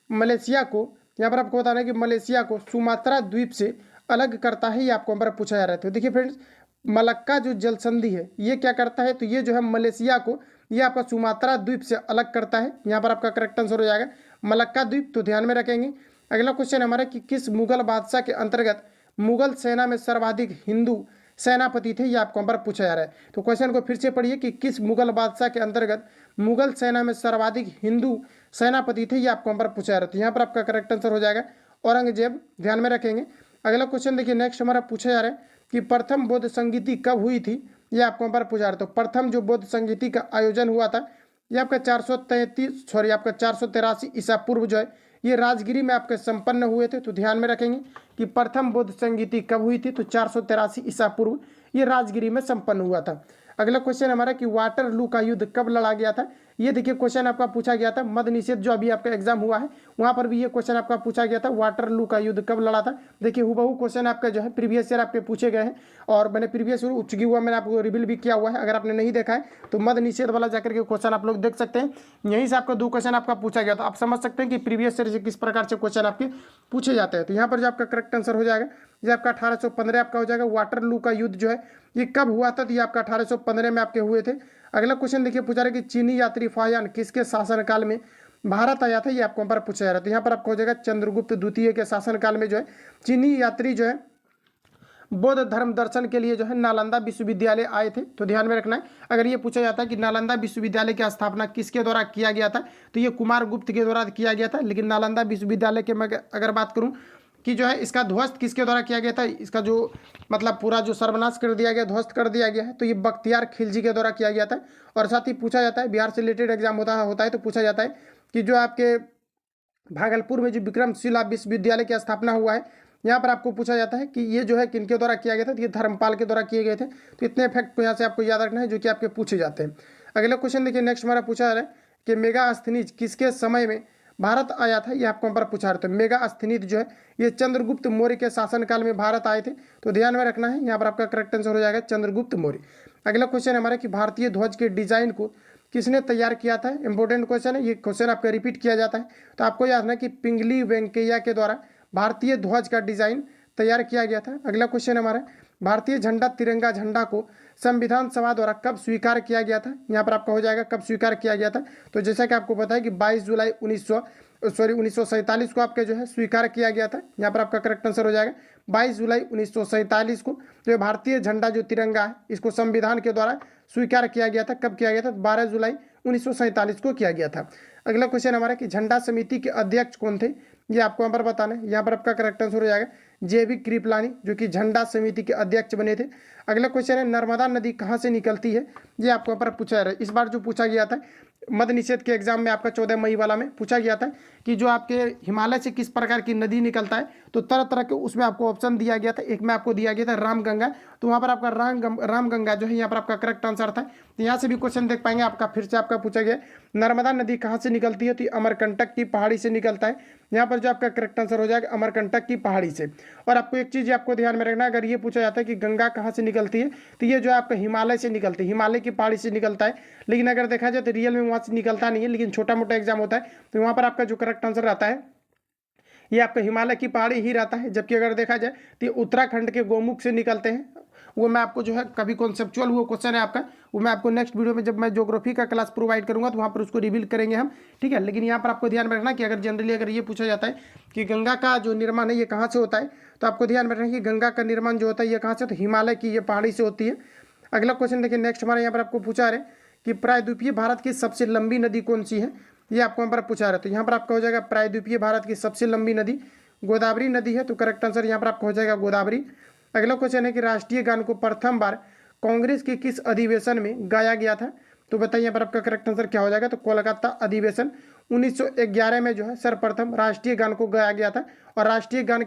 मलेशिया को, यहाँ पर आपको बताना है कि मलेशिया को सुमात्रा द्वीप से अलग करता है, ये आपको यहाँ पर पूछा जा रहा है। तो देखिए फ्रेंड्स, मलक्का जो जल संधि है ये क्या करता है, तो ये जो है मलेशिया को ये आपका सुमात्रा द्वीप से अलग करता है। यहाँ पर आपका करेक्ट आंसर हो जाएगा मलक्का द्वीप, तो ध्यान में रखेंगे। अगला क्वेश्चन हमारा कि किस मुगल बादशाह के अंतर्गत मुगल सेना में सर्वाधिक हिंदू सेनापति थे, ये आपको यहाँ पर पूछा जा रहा है। तो क्वेश्चन को फिर से पढ़िए कि किस मुगल बादशाह के अंतर्गत मुगल सेना में सर्वाधिक हिंदू सेनापति थे, ये आपको यहाँ पर पूछा जा रहा है। तो यहाँ पर आपका करेक्ट आंसर हो जाएगा औरंगजेब, ध्यान में रखेंगे। अगला क्वेश्चन देखिए, नेक्स्ट हमारा पूछा जा रहा है कि प्रथम बौद्ध संगीति कब हुई थी, ये आपको यहाँ पर पूछा जा रहा है। तो प्रथम जो बौद्ध संगीति का आयोजन हुआ था ये आपका 483 ईसा पूर्व जो है ये राजगिरी में आपके संपन्न हुए थे। तो ध्यान में रखेंगे कि प्रथम बौद्ध संगीति कब हुई थी, तो 483 ईसा पूर्व ये राजगिरी में संपन्न हुआ था। अगला क्वेश्चन हमारा कि वाटरलू का युद्ध कब लड़ा गया था, ये देखिए क्वेश्चन आपका पूछा गया था मद निषेध जो अभी आपका एग्जाम हुआ है वहां पर भी ये क्वेश्चन आपका पूछा गया था, वाटरलू का युद्ध कब लड़ा था। देखिए हुबहू क्वेश्चन आपका जो है प्रीवियस ईयर आपके पूछे गए हैं और मैंने प्रीवियस ईयर उच्चगी हुआ मैंने आपको रिवील भी किया हुआ है। अगर आपने नहीं देखा है तो मद निषेध वाला जाकर के क्वेश्चन आप लोग देख सकते हैं, यहीं से आपका 2 क्वेश्चन आपका पूछा गया। तो आप समझ सकते हैं कि प्रीवियस ईयर से किस प्रकार से क्वेश्चन आपके पूछे जाते हैं। तो यहाँ पर जो आपका करेक्ट आंसर हो जाएगा ये आपका 1815 आपका हो जाएगा। वाटरलू का युद्ध जो है ये कब हुआ था, तो ये आपका 1815 में आपके हुए थे। अगला क्वेश्चन देखिए पूछा रहा है कि चीनी यात्री फाहियान किसके शासनकाल में भारत आया था, ये आपको पर पूछा जा रहा है। तो यहाँ पर आपको हो जाएगा चंद्रगुप्त द्वितीय के शासनकाल में जो है चीनी यात्री जो है बौद्ध धर्म दर्शन के लिए जो है नालंदा विश्वविद्यालय आए थे। तो ध्यान में रखना है, अगर ये पूछा जाता है कि नालंदा विश्वविद्यालय की स्थापना किसके द्वारा किया गया था, तो ये कुमार गुप्त के द्वारा किया गया था। लेकिन नालंदा विश्वविद्यालय के मैं अगर बात करूं कि जो है इसका ध्वस्त किसके द्वारा किया गया था, इसका जो मतलब पूरा जो सर्वनाश कर दिया गया, ध्वस्त कर दिया गया है, तो ये बख्तियार खिलजी के द्वारा किया गया था। और साथ ही पूछा जाता है बिहार से रिलेटेड एग्जाम होता है तो पूछा जाता है कि जो आपके भागलपुर में जो विक्रमशिला विश्वविद्यालय की स्थापना हुआ है यहाँ पर आपको पूछा जाता है कि ये जो है किनके द्वारा किया गया था, तो ये धर्मपाल के द्वारा किए गए थे। तो इतने फैक्ट को यहाँ से आपको याद रखना है जो कि आपके पूछे जाते हैं। अगला क्वेश्चन देखिए, नेक्स्ट हमारा पूछा जा रहा है कि मेगास्थनीज किसके समय में भारत आया था, ये आपको पर पूछा रहा था। मेगास्थनीज जो है ये चंद्रगुप्त मौर्य के शासनकाल में भारत आए थे। तो ध्यान में रखना है, यहाँ पर आपका करेक्ट आंसर हो जाएगा चंद्रगुप्त मौर्य। अगला क्वेश्चन हमारा कि भारतीय ध्वज के डिजाइन को किसने तैयार किया था, इंपॉर्टेंट क्वेश्चन है, ये क्वेश्चन आपका रिपीट किया जाता है। तो आपको याद रखना कि पिंगली वेंकैया के द्वारा भारतीय ध्वज का डिजाइन तैयार किया गया था। अगला क्वेश्चन हमारा भारतीय झंडा तिरंगा झंडा को संविधान सभा द्वारा कब स्वीकार किया गया था, यहाँ पर आपका हो जाएगा कब स्वीकार किया गया था। तो जैसा कि आपको पता है कि 22 जुलाई 1947 को आपके जो है स्वीकार किया गया था। यहाँ पर आपका करेक्ट आंसर हो जाएगा 22 जुलाई 1947 को जो भारतीय झंडा जो तिरंगा है इसको संविधान के द्वारा स्वीकार किया गया था। कब किया गया था, 12 जुलाई 1947 को किया गया था। अगला क्वेश्चन हमारा कि झंडा समिति के अध्यक्ष कौन थे, ये आपको यहाँ पर बताना है। यहाँ पर आपका करेक्ट आंसर हो जाएगा JB कृपलानी जो कि झंडा समिति के अध्यक्ष बने थे। अगला क्वेश्चन है नर्मदा नदी कहाँ से निकलती है, ये आपको यहाँ पर पूछा जा रहा है। इस बार जो पूछा गया था मद निषेध के एग्जाम में आपका 14 मई वाला में पूछा गया था कि जो आपके हिमालय से किस प्रकार की नदी निकलता है, तो तरह तरह के उसमें आपको ऑप्शन दिया गया था। एक में आपको दिया गया था रामगंगा, तो वहाँ पर आपका रामगंगा जो है यहाँ पर आपका करेक्ट आंसर था। तो यहाँ से भी क्वेश्चन देख पाएंगे आपका फिर से आपका पूछा गया नर्मदा नदी कहाँ से निकलती है, तो अमरकंटक की पहाड़ी से निकलता है। यहाँ पर जो आपका करेक्ट आंसर हो जाएगा अमरकंटक की पहाड़ी से। और आपको एक चीज़ आपको ध्यान में रखना, अगर ये पूछा जाता है कि गंगा कहाँ से निकलती है, तो ये जो है आपका हिमालय से निकलती है, हिमालय की पहाड़ी से निकलता है। लेकिन अगर देखा जाए तो रियल में वहाँ से निकलता नहीं है, लेकिन छोटा मोटा एग्जाम होता है तो वहाँ पर आपका जो करेक्ट आंसर रहता है ये आपका हिमालय की पहाड़ी ही रहता है। जबकि अगर देखा जाए तो ये उत्तराखंड के गोमुख से निकलते हैं। वो मैं आपको जो है कभी कॉन्सेप्चुअल वो क्वेश्चन है आपका, वो मैं आपको नेक्स्ट वीडियो में जब मैं ज्योग्राफी का क्लास प्रोवाइड करूंगा तो वहाँ पर उसको रिवील करेंगे हम, ठीक है। लेकिन यहाँ पर आपको ध्यान में रखना कि अगर जनरली अगर ये पूछा जाता है कि गंगा का जो निर्माण है ये कहाँ से होता है, तो आपको ध्यान में रखना कि गंगा का निर्माण जो होता है ये कहाँ से, तो हिमालय की ये पहाड़ी से होती है। अगला क्वेश्चन देखिए, नेक्स्ट हमारे यहाँ पर आपको पूछा रहे कि प्रायद्वीपीय भारत की सबसे लंबी नदी कौन सी है, ये आपको यहाँ पर पूछा रहे। तो यहाँ पर आपका हो जाएगा प्रायद्वीपीय भारत की सबसे लंबी नदी गोदावरी नदी है। तो करेक्ट आंसर यहाँ पर आपका हो जाएगा गोदावरी। अगला क्वेश्चन है कि राष्ट्रीय गान को प्रथम बार कांग्रेस के किस अधिवेशन में गाया गया था, तो बताइए यहाँ पर आपका करेक्ट आंसर क्या हो जाएगा, तो कोलकाता अधिवेशन 1911 में जो है सर्वप्रथम राष्ट्रीय गान को गाया गया था। और राष्ट्रीय गान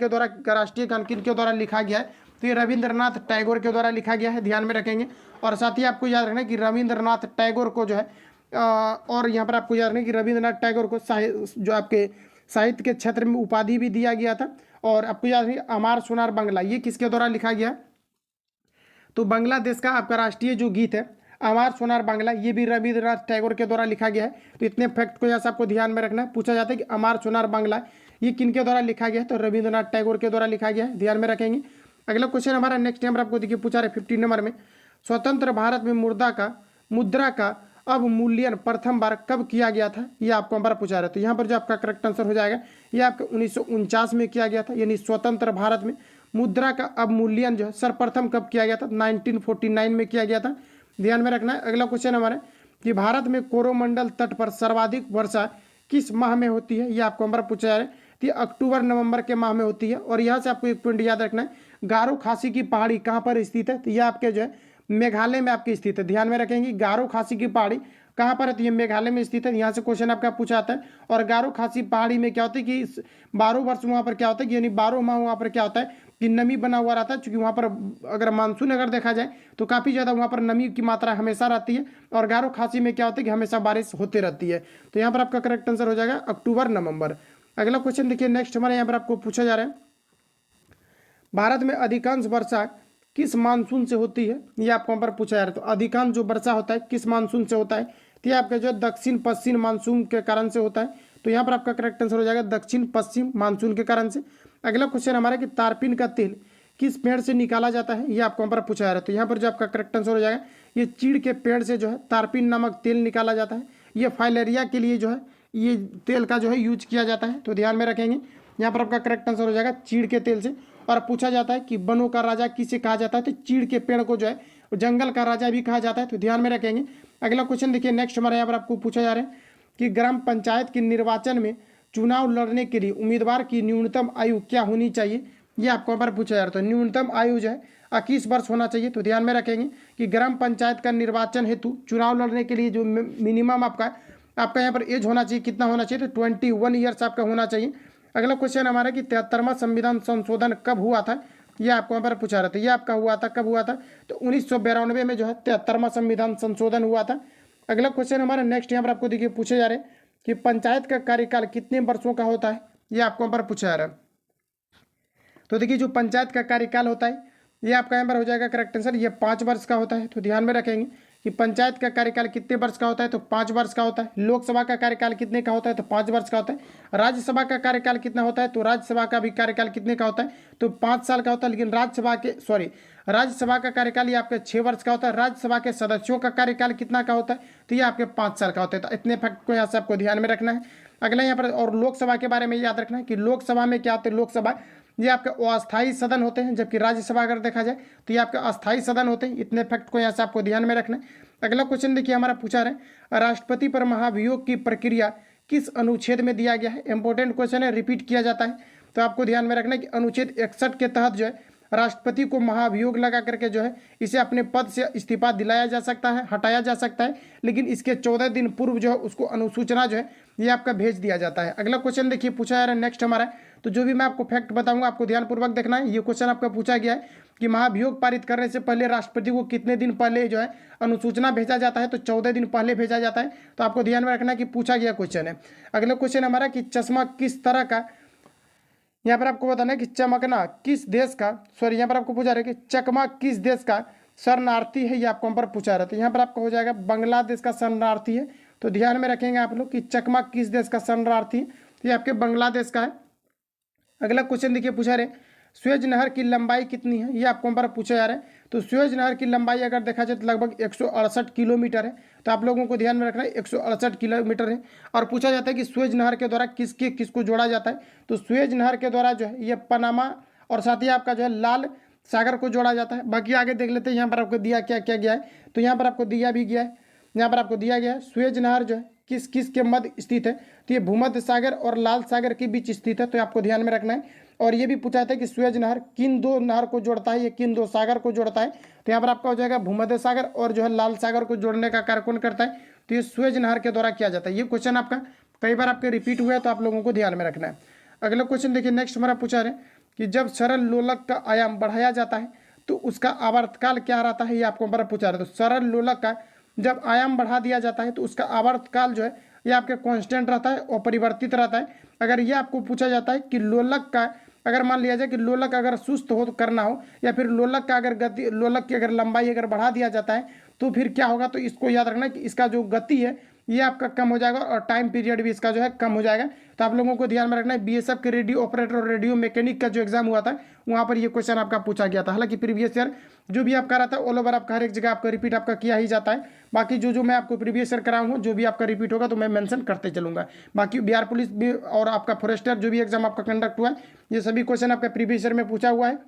किनके द्वारा लिखा गया है, तो ये रविंद्रनाथ टैगोर के द्वारा लिखा गया है, ध्यान में रखेंगे। और साथ ही आपको याद रखना कि रविंद्रनाथ टैगोर को जो है और यहाँ पर आपको याद रखना कि रविंद्रनाथ टैगोर को जो आपके साहित्य के क्षेत्र में उपाधि भी दिया गया था। और आपको याद रखिए अमार सोनार बांग्ला ये किसके द्वारा लिखा गया, तो बांग्लादेश का आपका राष्ट्रीय जो गीत है अमार सोनार बांग्ला ये भी रविंद्रनाथ टैगोर के द्वारा लिखा गया है। तो इतने फैक्ट को यहाँ से आपको ध्यान में रखना है। पूछा जाता है कि अमार सोनार बांग्ला ये किनके द्वारा लिखा गया है, तो रविंद्रनाथ टैगोर के द्वारा लिखा गया है, ध्यान में रखेंगे। अगला क्वेश्चन हमारा नेक्स्ट नंबर आपको देखिए पूछा रहे 15 नंबर में, स्वतंत्र भारत में मुद्रा का अवमूल्यन प्रथम बार कब किया गया था, ये आपको हमारा पूछा रहा है। तो यहाँ पर जो आपका करेक्ट आंसर हो जाएगा ये आपका 1949 में किया गया था, यानी स्वतंत्र भारत में मुद्रा का अवमूल्यन जो है सर्वप्रथम कब किया गया था? 1949 में किया गया था, ध्यान में रखना है। अगला क्वेश्चन हमारा कि भारत में कोरोमंडल तट पर सर्वाधिक वर्षा किस माह में होती है? ये आपको हमारा पूछा जा रहा है। तो ये अक्टूबर नवंबर के माह में होती है। और यहाँ से आपको एक पॉइंट याद रखना है, गारो खासी की पहाड़ी कहाँ पर स्थित है? तो ये आपके जो है मेघालय में आपकी स्थित है, ध्यान में रखेंगे। गारो खासी की पहाड़ी कहाँ पर है? तो ये मेघालय में स्थित है। यहाँ से क्वेश्चन आपका पूछा आता है। और गारो खासी पहाड़ी में क्या होता है कि 12 वर्ष वहाँ पर क्या होता है कि यानी 12 माह वहाँ पर क्या होता है कि नमी बना हुआ रहता है, क्योंकि वहाँ पर अगर मानसून अगर देखा जाए तो काफ़ी ज़्यादा वहाँ पर नमी की मात्रा हमेशा रहती है। और गारो खासी में क्या होता है कि हमेशा बारिश होती रहती है। तो यहाँ पर आपका करेक्ट आंसर हो जाएगा अक्टूबर नवंबर। अगला क्वेश्चन देखिए नेक्स्ट हमारे यहाँ पर आपको पूछा जा रहा है, भारत में अधिकांश वर्षा किस मानसून से होती है? ये आपको यहाँ पर पूछा जा रहा है। तो अधिकांश जो वर्षा होता है किस मानसून से होता है? तो ये आपका जो दक्षिण पश्चिम मानसून के कारण से होता है। तो यहाँ पर आपका करेक्ट आंसर हो जाएगा दक्षिण पश्चिम मानसून के कारण से। अगला क्वेश्चन हमारा कि तारपीन का तेल किस पेड़ से निकाला जाता है? ये आपको यहाँ पर पूछा जा रहा है। तो यहाँ पर जो आपका करेक्ट आंसर हो जाएगा ये चीड़ के पेड़ से जो है तारपीन नामक तेल निकाला जाता है। ये फाइलेरिया के लिए जो है ये तेल का जो है यूज किया जाता है। तो ध्यान में रखेंगे, यहाँ पर आपका करेक्ट आंसर हो जाएगा चीड़ के तेल से। और पूछा जाता है कि वनों का राजा किसे कहा जाता है? तो चीड़ के पेड़ को जो है जंगल का राजा भी कहा जाता है। तो ध्यान में रखेंगे। अगला क्वेश्चन देखिए नेक्स्ट हमारे यहाँ पर आपको पूछा जा रहा है कि ग्राम पंचायत के निर्वाचन में चुनाव लड़ने के लिए उम्मीदवार की न्यूनतम आयु क्या होनी चाहिए? ये आपको यहाँ पर पूछा जा रहा है। तो न्यूनतम आयु जो है 21 वर्ष होना चाहिए। तो ध्यान में रखेंगे कि ग्राम पंचायत का निर्वाचन हेतु चुनाव लड़ने के लिए जो मिनिमम आपका यहाँ पर एज होना चाहिए, कितना होना चाहिए? तो 21 ईयर्स आपका होना चाहिए। अगला क्वेश्चन हमारा कि 73वां संविधान संशोधन कब हुआ था? ये आपको यहाँ पर पूछा रहा था। ये आपका हुआ था, कब हुआ था? तो 1992 में जो है 73वां संविधान संशोधन हुआ था। अगला क्वेश्चन हमारा नेक्स्ट यहाँ पर आपको देखिए पूछे जा रहे हैं कि पंचायत का कार्यकाल कितने वर्षों का होता है? ये आपको यहाँ पर पूछा जा रहा है। तो देखिए जो पंचायत का कार्यकाल होता है ये आपका यहाँ पर हो जाएगा करेक्ट आंसर, ये 5 वर्ष का होता है। तो ध्यान में रखेंगे कि पंचायत का कार्यकाल कितने वर्ष का होता है? तो 5 वर्ष का होता है। लोकसभा का कार्यकाल कितने का होता है? तो 5 वर्ष का होता है। राज्यसभा का कार्यकाल कितना होता है? तो राज्यसभा का भी कार्यकाल कितने का होता है? तो 5 साल का होता है। लेकिन राज्यसभा का कार्यकाल ये आपके 6 वर्ष का होता है। राज्यसभा के सदस्यों का कार्यकाल कितना का होता है? तो ये आपके 5 साल का होता है। तो इतने फैक्ट को यहाँ से आपको ध्यान में रखना है। अगला यहाँ पर और लोकसभा के बारे में याद रखना है कि लोकसभा में क्या होते हैं? लोकसभा ये आपके अस्थायी सदन होते हैं, जबकि राज्यसभा अगर देखा जाए तो ये आपके अस्थायी सदन होते हैं। इतने फैक्ट को यहाँ से आपको ध्यान में रखना है। अगला क्वेश्चन देखिए हमारा पूछा रहे, राष्ट्रपति पर महाभियोग की प्रक्रिया किस अनुच्छेद में दिया गया है? इंपॉर्टेंट क्वेश्चन है, रिपीट किया जाता है। तो आपको ध्यान में रखना है कि अनुच्छेद 61 के तहत जो है राष्ट्रपति को महाभियोग लगा करके जो है इसे अपने पद से इस्तीफा दिलाया जा सकता है, हटाया जा सकता है। लेकिन इसके 14 दिन पूर्व जो है उसको अनुसूचना जो है ये आपका भेज दिया जाता है। अगला क्वेश्चन देखिए पूछा जा रहा है नेक्स्ट हमारा, तो जो भी मैं आपको फैक्ट बताऊंगा आपको ध्यानपूर्वक देखना है। ये क्वेश्चन आपका पूछा गया है कि महाभियोग पारित करने से पहले राष्ट्रपति को कितने दिन पहले जो है अनुसूचना भेजा जाता है? तो 14 दिन पहले भेजा जाता है। तो आपको ध्यान में रखना है कि पूछा गया क्वेश्चन है। अगला क्वेश्चन हमारा कि चश्मा किस तरह का, यहाँ पर आपको बताना है कि चमकना किस देश का, सॉरी यहाँ पर आपको पूछा रहा है कि चकमा किस देश का शरणार्थी है? ये आपको यहाँ पर पूछा रहा था। यहाँ पर आपको हो जाएगा बांग्लादेश का शरणार्थी है। तो ध्यान में रखेंगे आप लोग कि चकमा किस देश का शरणार्थी है? तो ये आपके बांग्लादेश का है। अगला क्वेश्चन देखिए पूछा रहे, स्वेज नहर की लंबाई कितनी है? ये आपको यहाँ पर पूछा जा रहा है। तो स्वेज नहर की लंबाई अगर देखा जाए तो लगभग 168 किलोमीटर है। तो आप लोगों को ध्यान में रखना है 168 किलोमीटर है। और पूछा जाता है कि स्वेज नहर के द्वारा किसको जोड़ा जाता है? तो स्वेज नहर के द्वारा जो है ये पनामा और साथ ही आपका जो है लाल सागर को जोड़ा जाता है। बाकी आगे देख लेते हैं यहाँ पर आपको दिया क्या क्या गया है। तो यहाँ पर आपको दिया भी गया है, यहाँ पर आपको दिया गया है स्वेज नहर जो है किस किस के मध्य स्थित है? तो ये भूमध्य सागर और लाल सागर के बीच स्थित है। तो आपको ध्यान में रखना है। और ये भी पूछा जाता है कि स्वेज नहर किन 2 नहर को जोड़ता है? ये किन 2 सागर को जोड़ता है? तो यहाँ पर आपका हो जाएगा भूमध्य सागर और जो है लाल सागर को जोड़ने का कार्य कौन करता है? तो ये स्वेज नहर के द्वारा किया जाता है। ये क्वेश्चन आपका कई बार आपके रिपीट हुआ है, तो आप लोगों को ध्यान में रखना है। अगला क्वेश्चन देखिए नेक्स्ट हमारा पूछा रहे कि जब सरल लोलक का आयाम बढ़ाया जाता है तो उसका आवर्तकाल क्या रहता है? ये आपको हमारा पूछा रहे। तो सरल लोलक का जब आयाम बढ़ा दिया जाता है तो उसका आवर्तकाल जो है ये आपके कांस्टेंट रहता है और परिवर्तित रहता है। अगर ये आपको पूछा जाता है कि लोलक का अगर मान लिया जाए कि लोलक अगर सुस्त हो तो करना हो, या फिर लोलक का अगर गति, लोलक की अगर लंबाई अगर बढ़ा दिया जाता है तो फिर क्या होगा? तो इसको याद रखना कि इसका जो गति है ये आपका कम हो जाएगा और टाइम पीरियड भी इसका जो है कम हो जाएगा। तो आप लोगों को ध्यान में रखना है। बीएसएफ के रेडियो ऑपरेटर और रेडियो मैकेनिक का जो एग्जाम हुआ था वहाँ पर ये क्वेश्चन आपका पूछा गया था। हालांकि प्रीवियस ईयर जो भी आपका रहता है ऑल ओवर आपका हर एक जगह आपका रिपीट आपका किया ही जाता है। बाकी जो मैं आपको प्रीवियस ईयर कराऊँ हूँ जो भी आपका रिपीट होगा तो मैं मेंशन करते चलूँगा। बाकी बिहार पुलिस भी और आपका फॉरेस्टर जो भी एग्जाम आपका कंडक्ट हुआ है ये सभी क्वेश्चन आपका प्रीवियस ईयर में पूछा हुआ है।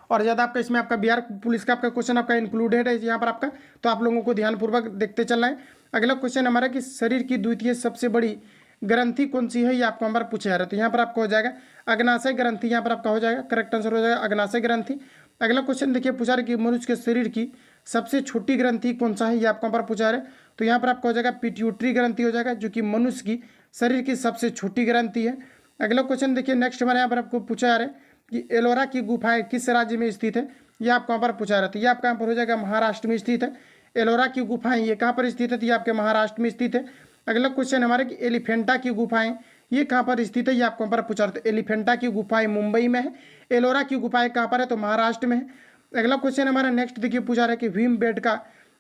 और ज़्यादा आपका इसमें आपका बिहार पुलिस का आपका क्वेश्चन आपका इंक्लूडेड है यहाँ पर आपका, तो आप लोगों को ध्यानपूर्वक देखते चलना है। अगला क्वेश्चन हमारा कि शरीर की द्वितीय सबसे बड़ी ग्रंथि कौन सी है, ये आपको हमारा पूछा जा रहा है। तो यहाँ पर आपको हो जाएगा अग्नाशय ग्रंथि, यहाँ पर आपका हो जाएगा करेक्ट आंसर हो जाएगा अग्नाशय ग्रंथि। अगला क्वेश्चन देखिए पूछा रहा है कि मनुष्य के शरीर की सबसे छोटी ग्रंथि कौन सा है, ये आपको यहाँ पर पूछा रहा है। तो यहाँ पर आपका हो जाएगा पिट्यूटरी ग्रंथि हो जाएगा, जो कि मनुष्य की शरीर की सबसे छोटी ग्रंथि है। अगला क्वेश्चन देखिए नेक्स्ट हमारे यहाँ पर आपको पूछा जा रहा है कि एलोरा की गुफाएं किस राज्य में स्थित है, ये आपको यहाँ पर पूछा रहा है। तो ये आपका यहाँ पर हो जाएगा महाराष्ट्र में स्थित है। एलोरा की गुफाएं ये कहाँ पर स्थित है, तो ये आपके महाराष्ट्र में स्थित है। अगला क्वेश्चन हमारे कि एलिफेंटा की गुफाएं ये कहाँ पर स्थित है, ये आपको यहाँ पर पूछा रहा है। तो एलिफेंटा की गुफाएं मुंबई में है, एलोरा की गुफाएं कहाँ पर है, तो महाराष्ट्र में है। अगला क्वेश्चन हमारा नेक्स्ट देखिए पूछा रहा है कि भीमबेटका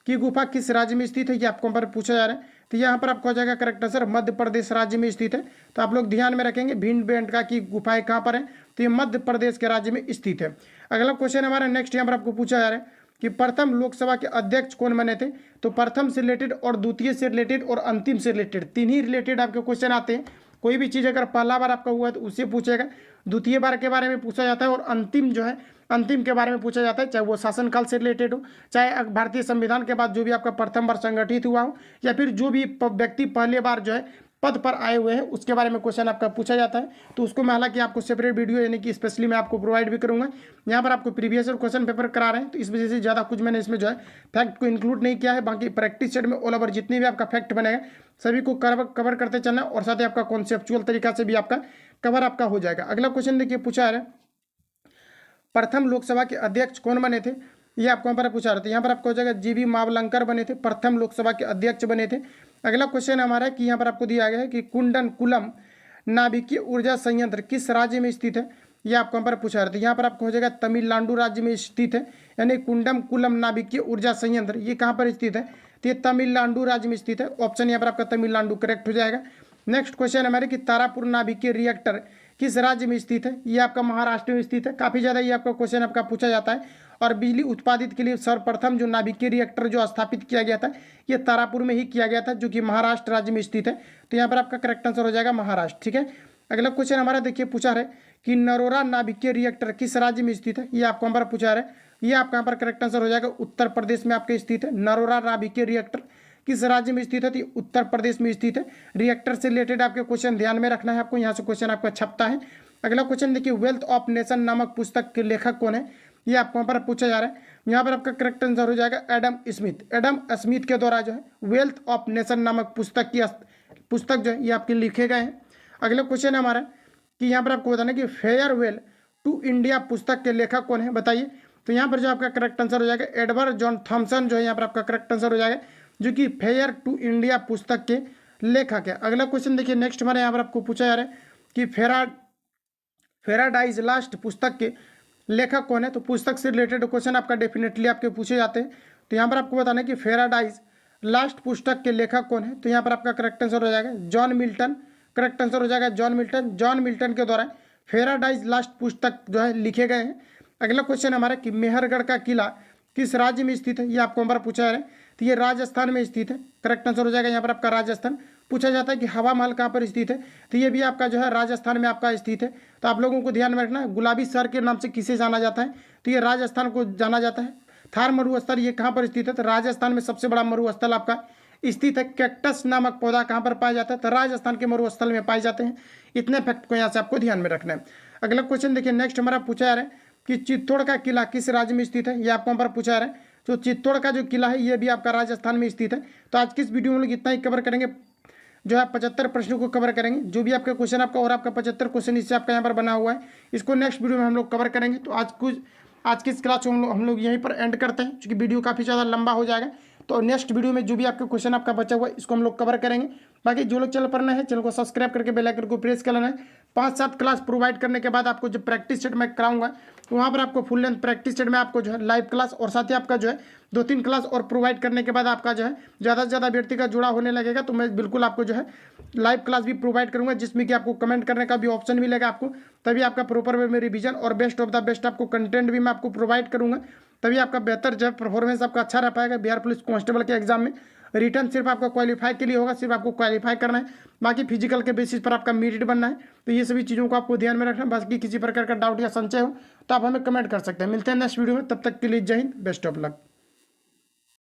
की गुफा किस राज्य में स्थित है, ये आपको यहाँ पर पूछा जा रहा है। तो यहाँ पर आपको हो जाएगा करेक्ट आंसर मध्य प्रदेश राज्य में स्थित है। तो आप लोग ध्यान में रखेंगे भीमबेटका की गुफाएं कहाँ पर है, तो ये मध्य प्रदेश के राज्य में स्थित है। अगला क्वेश्चन हमारा नेक्स्ट यहाँ पर आपको पूछा जा रहा है कि प्रथम लोकसभा के अध्यक्ष कौन बने थे। तो प्रथम से रिलेटेड और द्वितीय से रिलेटेड और अंतिम से रिलेटेड तीन ही रिलेटेड आपके क्वेश्चन आते हैं। कोई भी चीज़ अगर पहला बार आपका हुआ है तो उससे पूछेगा, द्वितीय बार के बारे में पूछा जाता है, और अंतिम जो है अंतिम के बारे में पूछा जाता है, चाहे वो शासनकाल से रिलेटेड हो, चाहे भारतीय संविधान के बाद जो भी आपका प्रथम बार संगठित हुआ हो, या फिर जो भी व्यक्ति पहले बार जो है पद पर आए हुए हैं उसके बारे में क्वेश्चन आपका पूछा जाता है। तो उसको मैं हालांकि आपको सेपरेट वीडियो यानी कि स्पेशली मैं आपको प्रोवाइड भी करूंगा। यहाँ पर आपको प्रीवियस ईयर क्वेश्चन पेपर करा रहे हैं, तो इस वजह से ज़्यादा कुछ मैंने इसमें जो है फैक्ट को इंक्लूड नहीं किया है। बाकी प्रैक्टिस सेट में ऑल ओवर जितने भी आपका फैक्ट बनेगा सभी को कवर करते चलना, और साथ ही आपका कॉन्सेप्चुअल तरीका से भी आपका कवर आपका हो जाएगा। अगला क्वेश्चन देखिए पूछा है प्रथम लोकसभा के अध्यक्ष कौन बने थे, ये आपको यहाँ पर पूछा रहा था। यहाँ पर आपको हो जाएगा जीवी मावलंकर बने थे, प्रथम लोकसभा के अध्यक्ष बने थे। अगला क्वेश्चन हमारा है कि यहाँ पर आपको दिया गया है कि कुंडनकुलम नाभिकीय ऊर्जा संयंत्र किस राज्य में स्थित है, ये आपको यहाँ पर पूछा रहा था। यहाँ पर आपको हो जाएगा तमिलनाडु राज्य में स्थित है, यानी कुंडनकुलम नाभिकीय ऊर्जा संयंत्र ये कहाँ पर स्थित है, तो ये तमिलनाडु राज्य में स्थित है। ऑप्शन यहाँ पर आपका तमिलनाडु करेक्ट हो जाएगा। नेक्स्ट क्वेश्चन हमारे कि तारापुर नाभिकीय रिएक्टर किस राज्य में स्थित है, ये आपका महाराष्ट्र में स्थित है। काफ़ी ज़्यादा ये आपका क्वेश्चन आपका पूछा जाता है। और बिजली उत्पादित के लिए सर्वप्रथम जो नाभिकीय रिएक्टर जो स्थापित किया गया था ये तारापुर में ही किया गया था, जो कि महाराष्ट्र राज्य में स्थित है। तो यहाँ पर आपका करेक्ट आंसर हो जाएगा महाराष्ट्र। ठीक है, अगला क्वेश्चन हमारा देखिए पूछा है कि नरोरा नाभिकीय रिएक्टर किस राज्य में स्थित है, ये आपको यहाँ पर पूछा है। ये आपका यहाँ पर करेक्ट आंसर हो जाएगा उत्तर प्रदेश में आपके स्थित है। नरोरा नाभिकीय रिएक्टर किस राज्य में स्थित है, तो उत्तर प्रदेश में स्थित है। रिएक्टर से रिलेटेड आपके क्वेश्चन ध्यान में रखना है आपको, यहाँ से क्वेश्चन आपका छपता है। अगला क्वेश्चन देखिए वेल्थ ऑफ नेशन नामक पुस्तक के लेखक कौन है, ये आपको यहाँ पर पूछा जा रहा है। यहाँ पर आपका करेक्ट आंसर हो जाएगा एडम स्मिथ। एडम स्मिथ के द्वारा जो है वेल्थ ऑफ नेशन नामक पुस्तक जो है ये आपके लिखे गए हैं। अगला क्वेश्चन हमारा कि यहाँ पर आपको बताना कि फेयरवेल टू इंडिया पुस्तक के लेखक कौन है, बताइए। तो यहाँ पर जो आपका करेक्ट आंसर हो जाएगा एडवर्ड जॉन थॉमसन जो है यहाँ पर आपका करेक्ट आंसर हो जाएगा, जो कि फेयर टू इंडिया पुस्तक के लेखक है। अगला क्वेश्चन देखिए नेक्स्ट हमारे यहाँ पर आपको पूछा जा रहा है कि फेराडाइज लास्ट पुस्तक के लेखक कौन है। तो पुस्तक से रिलेटेड क्वेश्चन आपका डेफिनेटली आपके पूछे जाते हैं। तो यहाँ पर आपको बताना है कि फेराडाइज लास्ट पुस्तक के लेखक कौन है। तो यहाँ पर आपका करेक्ट आंसर हो जाएगा जॉन मिल्टन। करेक्ट आंसर हो जाएगा जॉन मिल्टन। जॉन मिल्टन के द्वारा फेराडाइज लास्ट पुस्तक जो है लिखे गए हैं। अगला क्वेश्चन हमारा कि मेहरगढ़ का किला किस राज्य में स्थित है, ये आपको हमारा पूछा जा रहा है। तो ये राजस्थान में स्थित है। करेक्ट आंसर हो जाएगा यहाँ पर आपका राजस्थान। पूछा जाता है कि हवा महल कहाँ पर स्थित है, तो ये भी आपका जो है राजस्थान में आपका स्थित है। तो आप लोगों को ध्यान में रखना है गुलाबी शहर के नाम से किसे जाना जाता है, तो ये राजस्थान को जाना जाता है। थार मरुस्थल ये कहाँ पर स्थित है, तो राजस्थान में सबसे बड़ा मरुस्थल आपका स्थित है। कैक्टस नामक पौधा कहाँ पर पाया जाता है, तो राजस्थान के मरुस्थल में पाए जाते हैं। इतने फैक्ट को यहाँ से आपको ध्यान में रखना है। अगला क्वेश्चन देखिए नेक्स्ट हमारा पूछा जा रहा है कि चित्तौड़ का किला किस राज्य में स्थित है, ये आपको यहाँ पर पूछा जा रहा है। तो चित्तौड़ का जो किला है ये भी आपका राजस्थान में स्थित है। तो आज की इस वीडियो में लोग इतना ही कवर करेंगे, जो है 75 प्रश्नों को कवर करेंगे। जो भी आपका क्वेश्चन आपका और आपका 75 क्वेश्चन इससे आपका यहाँ पर बना हुआ है, इसको नेक्स्ट वीडियो में हम लोग कवर करेंगे। तो आज की इस क्लास को हम लोग यहीं पर एंड करते हैं, क्योंकि वीडियो काफ़ी ज़्यादा लंबा हो जाएगा। तो नेक्स्ट वीडियो में जो भी आपका क्वेश्चन आपका बचा हुआ है इसको हम लोग कवर करेंगे। बाकी जो लोग चैनल पर नए हैं चैनल को सब्सक्राइब करके बेल आइकन को प्रेस कर लेना है। 5-7 क्लास प्रोवाइड करने के बाद आपको जो प्रैक्टिस सेट मैं कराऊंगा तो वहाँ पर आपको फुल लेंथ प्रैक्टिस सेट में आपको जो है लाइव क्लास और साथ ही आपका जो है 2-3 क्लास और प्रोवाइड करने के बाद आपका जो है ज़्यादा से ज़्यादा व्यक्ति का जुड़ा होने लगेगा। तो मैं बिल्कुल आपको जो है लाइव क्लास भी प्रोवाइड करूँगा, जिसमें कि आपको कमेंट करने का भी ऑप्शन मिलेगा आपको। तभी आपका प्रॉपर वे में रिवीजन और बेस्ट ऑफ द बेस्ट आपको कंटेंट भी मैं आपको प्रोवाइड करूँगा। तभी आपका बेहतर जो है परफॉर्मेंस आपका अच्छा रह पाएगा बिहार पुलिस कांस्टेबल के एग्जाम में। रिटर्न सिर्फ आपका क्वालिफाई के लिए होगा, सिर्फ आपको क्वालिफाई करना है, बाकी फिजिकल के बेसिस पर आपका मेरिट बनना है। तो ये सभी चीज़ों को आपको ध्यान में रखना है। बाकी किसी प्रकार का डाउट या संशय हो तो आप हमें कमेंट कर सकते हैं। मिलते हैं नेक्स्ट वीडियो में, तब तक के लिए जय हिंद, बेस्ट ऑफ लक।